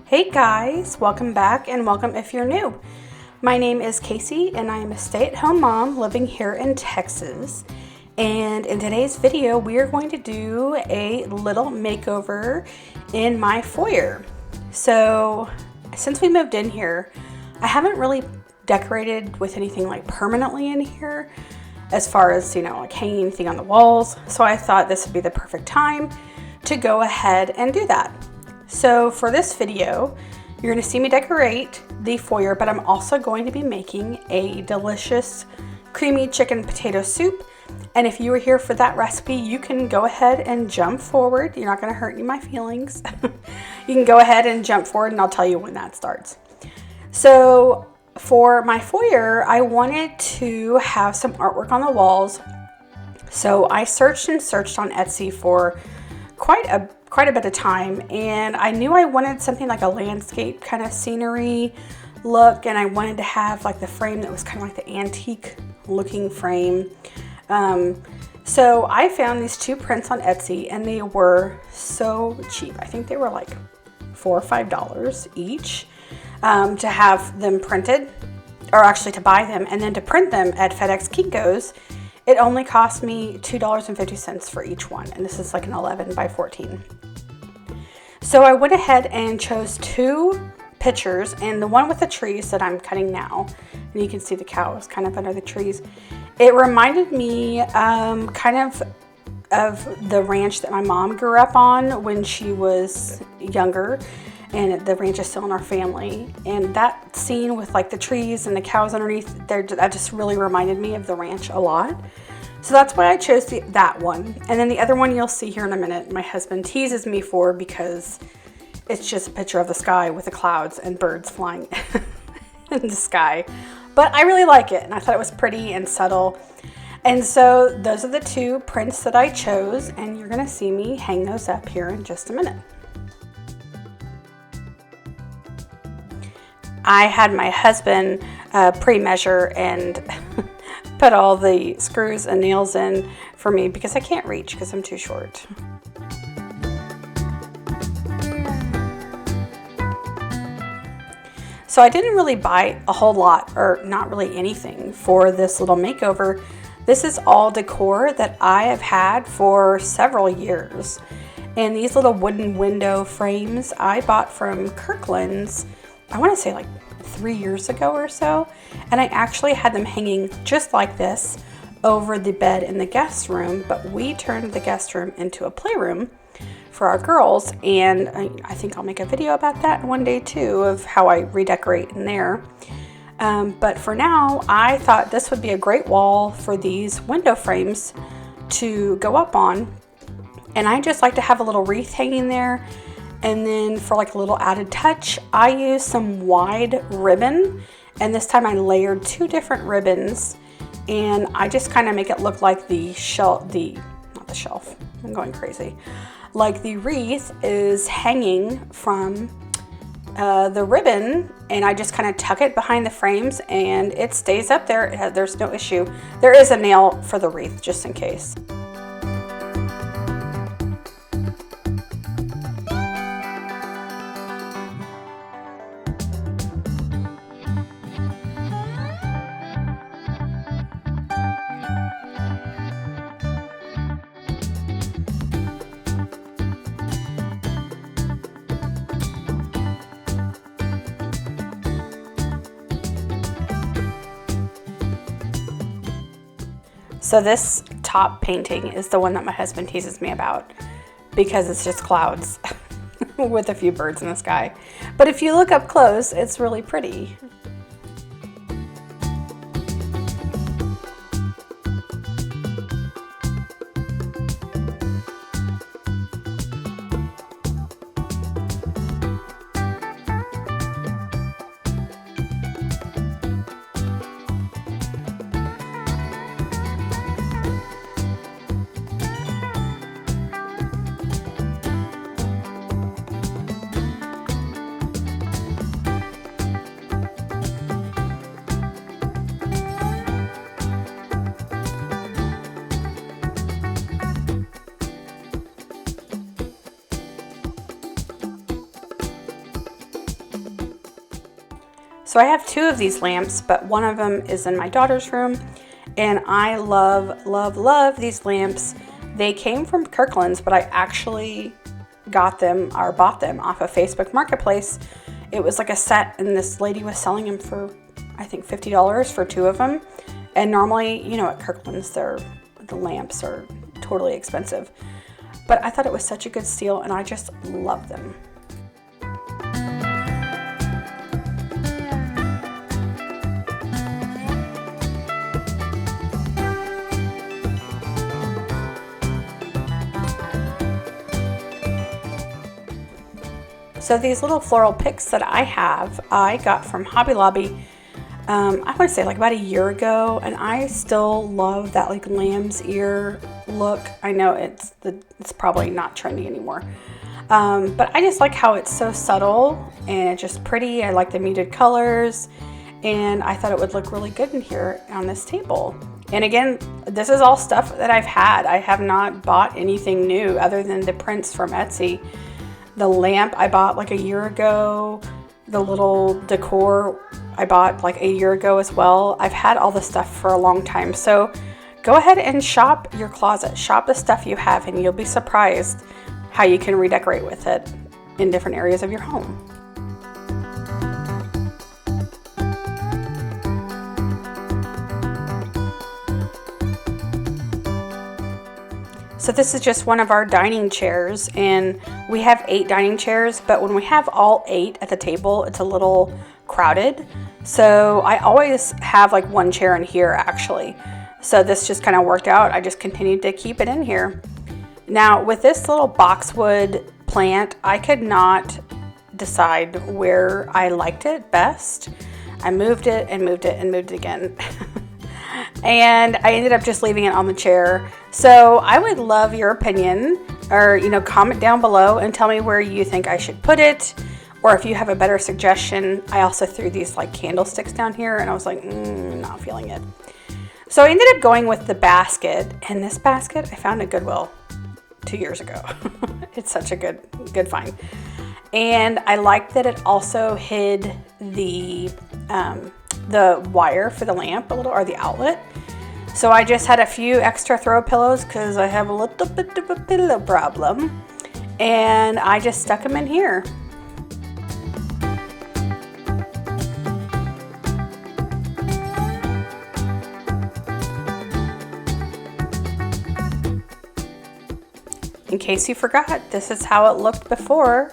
Hey guys, welcome back and welcome if you're new. My name is Casey and I am a stay-at-home mom living here in Texas. And in today's video, we are going to do a little makeover in my foyer. So since we moved in here, I haven't really decorated with anything like permanently in here as far as, like hanging anything on the walls. So I thought this would be the perfect time to go ahead and do that. So for this video, you're going to see me decorate the foyer, but I'm also going to be making a delicious creamy chicken potato soup. And if you were here for that recipe, you can go ahead and jump forward. You're not going to hurt any of my feelings. You can go ahead and jump forward and I'll tell you when that starts. So for my foyer, I wanted to have some artwork on the walls. So I searched and searched on Etsy for quite a bit of time, and I knew I wanted something like a landscape kind of scenery look, and I wanted to have like the frame that was kind of like the antique looking frame. So I found these two prints on Etsy and they were so cheap. I think they were like $4 or $5 each to have them printed, or actually to buy them, and then to print them at FedEx Kinko's. It only cost me $2.50 for each one, and this is like an 11 by 14. So I went ahead and chose two pictures, and the one with the trees that I'm cutting now, and you can see the cows kind of under the trees. It reminded me kind of the ranch that my mom grew up on when she was younger, and the ranch is still in our family. And that scene with like the trees and the cows underneath there, that just really reminded me of the ranch a lot. So that's why I chose that one. And then the other one you'll see here in a minute, my husband teases me for, because it's just a picture of the sky with the clouds and birds flying in the sky. But I really like it, and I thought it was pretty and subtle. And so those are the two prints that I chose, and you're gonna see me hang those up here in just a minute. I had my husband pre-measure and put all the screws and nails in for me because I can't reach because I'm too short. So I didn't really buy a whole lot, or not really anything, for this little makeover. This is all decor that I have had for several years. And these little wooden window frames I bought from Kirkland's, I want to say like 3 years ago or so. And I actually had them hanging just like this over the bed in the guest room, but we turned the guest room into a playroom for our girls, and I think I'll make a video about that one day too, of how I redecorate in there. But for now, I thought this would be a great wall for these window frames to go up on. And I just like to have a little wreath hanging there. And then for like a little added touch, I used some wide ribbon, and this time I layered two different ribbons, and I just kind of make it look like the shelf, not the shelf, I'm going crazy. Like the wreath is hanging from the ribbon, and I just kind of tuck it behind the frames and it stays up there. There's no issue. There is a nail for the wreath just in case. So this top painting is the one that my husband teases me about because it's just clouds with a few birds in the sky. But if you look up close, it's really pretty. So I have 2 of these lamps, but one of them is in my daughter's room, and I love, love, love these lamps. They came from Kirkland's, but I actually got them or bought them off of Facebook Marketplace. It was like a set, and this lady was selling them for, I think, $50 for 2 of them. And normally, you know, at Kirkland's, the lamps are totally expensive. But I thought it was such a good steal, and I just love them. So these little floral picks that I have, I got from Hobby Lobby, I want to say like about a year ago, and I still love that like lamb's ear look. I know it's probably not trendy anymore, but I just like how it's so subtle and it's just pretty. I like the muted colors, and I thought it would look really good in here on this table. And again, this is all stuff that I've had. I have not bought anything new other than the prints from Etsy. The lamp I bought like a year ago. The little decor I bought like a year ago as well. I've had all this stuff for a long time. So go ahead and shop your closet. Shop the stuff you have, and you'll be surprised how you can redecorate with it in different areas of your home. So this is just one of our dining chairs, and we have 8 dining chairs, but when we have all 8 at the table, it's a little crowded. So I always have like one chair in here actually. So this just kind of worked out. I just continued to keep it in here. Now with this little boxwood plant, I could not decide where I liked it best. I moved it and moved it and moved it again. And I ended up just leaving it on the chair. So I would love your opinion, or comment down below and tell me where you think I should put it, or if you have a better suggestion. I also threw these like candlesticks down here, and I was like, not feeling it. So I ended up going with the basket, and this basket I found at Goodwill 2 years ago. It's such a good find. And I like that it also hid the wire for the lamp a little, or the outlet. So I just had a few extra throw pillows because I have a little bit of a pillow problem, and I just stuck them in here. In case you forgot, this is how it looked before.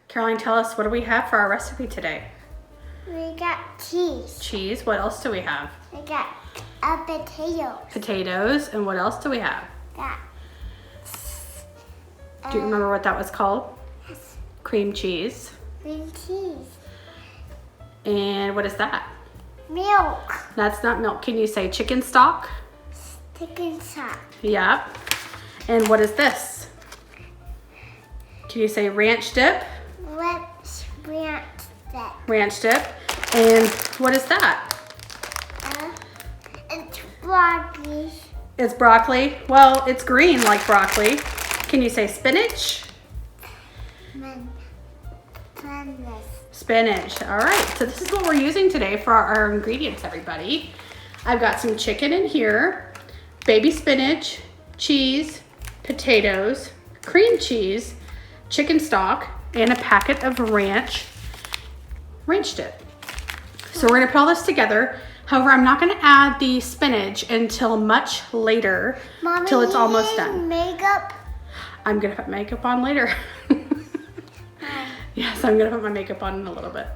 Caroline, tell us, what do we have for our recipe today? We got cheese. Cheese. What else do we have? We got potatoes. Potatoes. And what else do we have? That. Do you remember what that was called? Yes. Cream cheese. Cream cheese. And what is that? Milk. That's not milk. Can you say chicken stock? Chicken stock. Yeah. And what is this? Can you say ranch dip? Let's ranch that. Ranch dip. And what is that? It's broccoli. It's broccoli. Well, it's green like broccoli. Can you say spinach? Spinach. All right. So this is what we're using today for our ingredients, everybody. I've got some chicken in here, baby spinach, cheese, potatoes, cream cheese, chicken stock, and a packet of ranch dip. So we're gonna put all this together. However, I'm not gonna add the spinach until much later, Mommy, till it's almost done. Makeup. I'm gonna put makeup on later. Yes, I'm gonna put my makeup on in a little bit.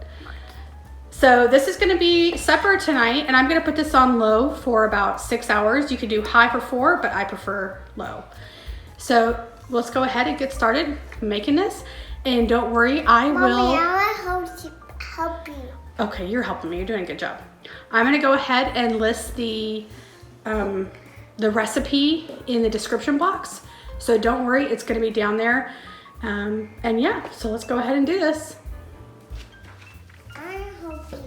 So this is gonna be supper tonight, and I'm gonna put this on low for about 6 hours. You could do high for 4, but I prefer low. So let's go ahead and get started making this. And don't worry, I will. Mommy, I want to help you. Okay, you're helping me. You're doing a good job. I'm gonna go ahead and list the recipe in the description box. So don't worry, it's gonna be down there. And yeah, so let's go ahead and do this. I hope you.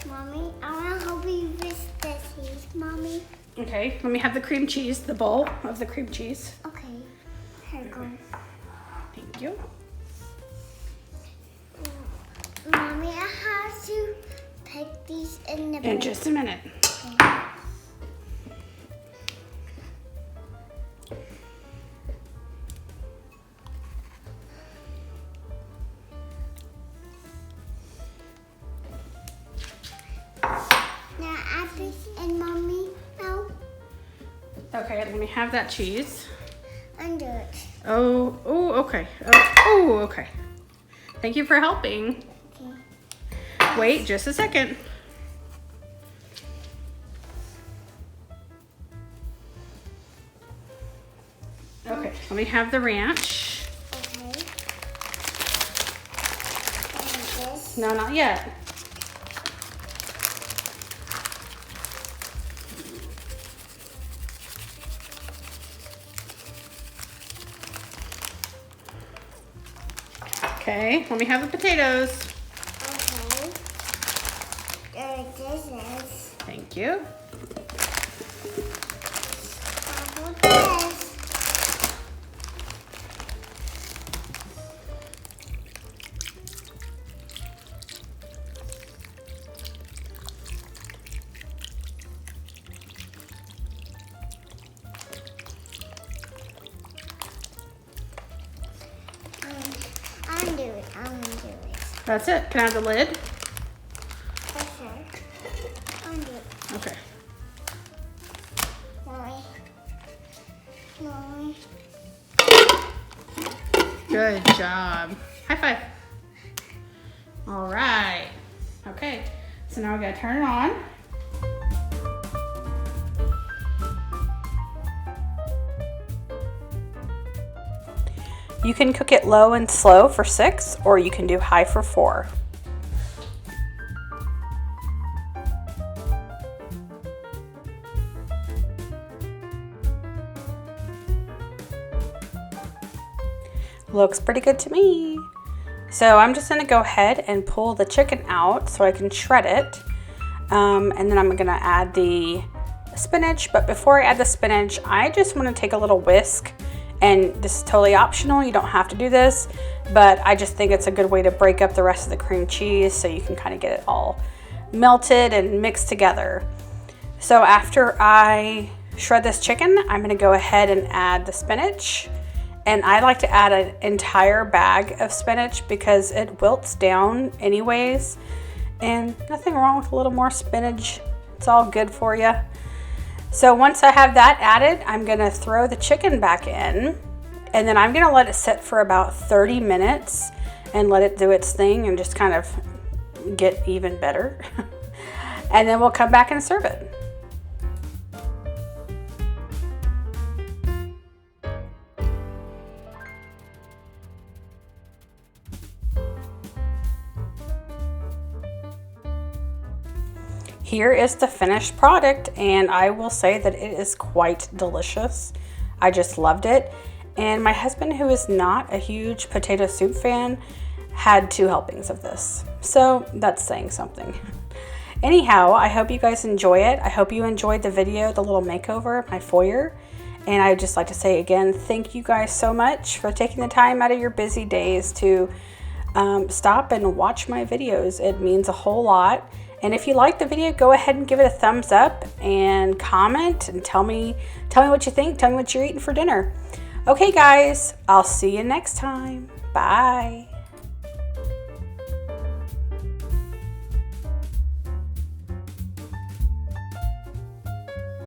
Mommy, I want to help you with the cheese, Mommy. Okay, let me have the cream cheese, the bowl of the cream cheese. Okay, here it goes. Thank you. Mommy, I have to pick these in the bowl. In just a minute. Okay. Now add this in, Mommy. No, Okay, let me have that cheese. undo it. Oh, okay. Oh, okay. Thank you for helping. Okay. Wait just a second. Okay, let me have the ranch. Okay. And this. No, not yet. Okay, let me have the potatoes. Okay. There this is. Thank you. How about this? Undo it. Undo it. That's it. Can I have the lid? Okay. Undo it. Okay. Mommy. Mommy. Good job. High five. All right. Okay. So now we gotta turn it on. You can cook it low and slow for 6, or you can do high for 4. Looks pretty good to me. So I'm just gonna go ahead and pull the chicken out so I can shred it. And then I'm gonna add the spinach, but before I add the spinach, I just wanna take a little whisk, and this is totally optional, you don't have to do this, but I just think it's a good way to break up the rest of the cream cheese so you can kind of get it all melted and mixed together. So after I shred this chicken, I'm gonna go ahead and add the spinach. And I like to add an entire bag of spinach because it wilts down anyways. And nothing wrong with a little more spinach. It's all good for you. So once I have that added, I'm gonna throw the chicken back in, and then I'm gonna let it sit for about 30 minutes and let it do its thing and just kind of get even better. And then we'll come back and serve it. Here is the finished product, and I will say that it is quite delicious. I just loved it. And my husband, who is not a huge potato soup fan, had 2 helpings of this. So that's saying something. Anyhow, I hope you guys enjoy it. I hope you enjoyed the video, the little makeover of my foyer. And I'd just like to say again, thank you guys so much for taking the time out of your busy days to stop and watch my videos. It means a whole lot. And if you like the video, go ahead and give it a thumbs up and comment and tell me what you think. Tell me what you're eating for dinner. Okay, guys, I'll see you next time. Bye.